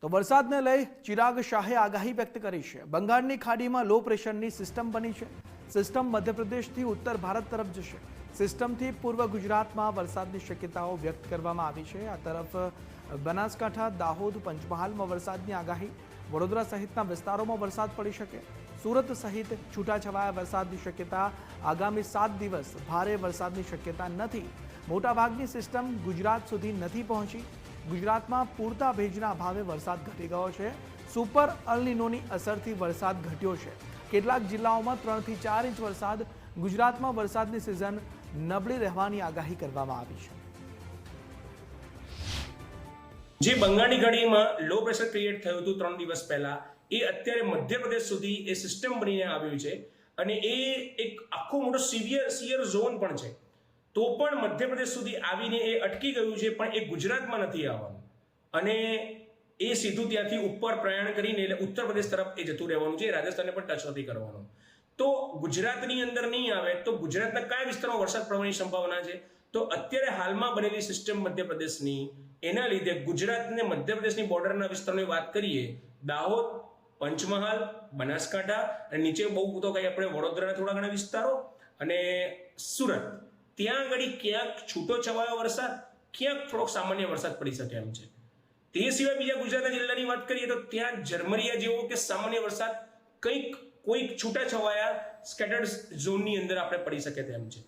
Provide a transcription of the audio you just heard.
તો વરસાદને લઈ ચિરાગ શાહે આગાહી વ્યક્ત કરી છે। બંગાળની ખાડીમાં લો પ્રેશરની સિસ્ટમ બની છે। સિસ્ટમ મધ્યપ્રદેશથી ઉત્તર ભારત તરફ જશે। સિસ્ટમથી પૂર્વ ગુજરાતમાં વરસાદની શક્યતાઓ વ્યક્ત કરવામાં આવી છે। આ તરફ બનાસકાંઠા, દાહોદ, પંચમહાલમાં વરસાદની આગાહી। વડોદરા સહિતના વિસ્તારોમાં વરસાદ પડી શકે। સુરત સહિત છૂટાછવાયા વરસાદની શક્યતા। આગામી 7 દિવસ ભારે વરસાદની શક્યતા નથી। મોટાભાગની સિસ્ટમ ગુજરાત સુધી નથી પહોંચી। ગુજરાતમાં પૂરતા ભેજના અભાવે વરસાદ ઘટી ગયો છે। સુપર અલ્નિનોની અસરથી વરસાદ ઘટ્યો છે। કેટલાક જિલ્લાઓમાં 3 થી 4 ઇંચ વરસાદ। ગુજરાતમાં વરસાદની સિઝન નબળી રહેવાની આગાહી કરવામાં આવી છે। જે બંગાળની ખાડીમાં લો પ્રેશર ક્રિએટ થયું હતું 3 દિવસ પહેલા, એ અત્યારે મધ્યપ્રદેશ સુધી એ સિસ્ટમ બનીને આવ્યું છે અને એ એક આખો મોટો સિયર ઝોન પણ છે। તો પણ મધ્યપ્રદેશ સુધી આવીને એ અટકી ગયું છે, પણ એ ગુજરાતમાં નથી આવવાનું અને એ સીધું ત્યાંથી ઉપર પ્રયાણ કરીને એટલે ઉત્તર પ્રદેશ તરફ એ જતું રહેવાનું છે। રાજસ્થાનને પણ ટચ નથી કરવાનું। તો ગુજરાતની અંદર નહીં આવે તો ગુજરાતના કયા વિસ્તારમાં વરસાદ પડવાની સંભાવના છે? તો અત્યારે હાલમાં બનેલી સિસ્ટમ મધ્યપ્રદેશની, એના લીધે ગુજરાત અને મધ્યપ્રદેશની બોર્ડરના વિસ્તારોની વાત કરીએ, દાહોદ, પંચમહાલ, બનાસકાંઠા અને નીચે બહુ તો કઈ આપણે વડોદરાના થોડા ઘણા વિસ્તારો અને સુરત, ત્યાં આગળ ક્યાંક છૂટો છવાયો વરસાદ, ક્યાંક થોડોક સામાન્ય વરસાદ પડી શકે એમ છે। તે સિવાય બીજા ગુજરાતના જિલ્લાની વાત કરીએ તો ત્યાં ઝરમરિયા જેવો કે સામાન્ય વરસાદ કોઈક છૂટા છવાયા સ્કેટર્ડ ઝોનની અંદર આપણે પડી શકે તેમ છે।